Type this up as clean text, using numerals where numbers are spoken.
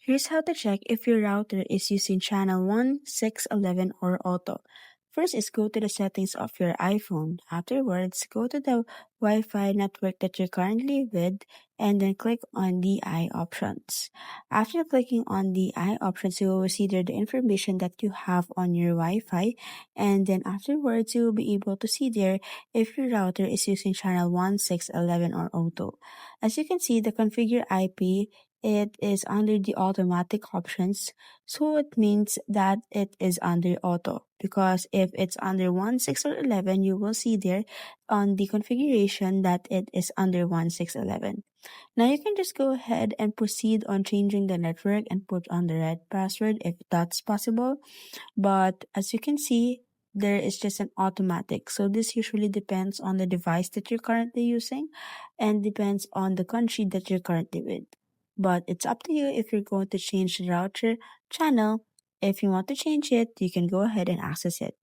Here's how to check if your router is using channel 1611 or auto. First is go to the settings of your iPhone. Afterwards, go to the Wi-Fi network that you're currently with and then click on the I options. After clicking on the I options, you will see there the information that you have on your Wi-Fi, and then afterwards you will be able to see there if your router is using channel 1611 or auto. As you can see, the configure IP, it is under the automatic options, so it means that it is under auto, because if it's under 16 or 11, you will see there on the configuration that it is under 1611. Now you can just go ahead and proceed on changing the network and put on the right password if that's possible, but as you can see, there is just an automatic. So this usually depends on the device that you're currently using and depends on the country that you're currently with. But it's up to you if you're going to change the router channel. If you want to change it, you can go ahead and access it.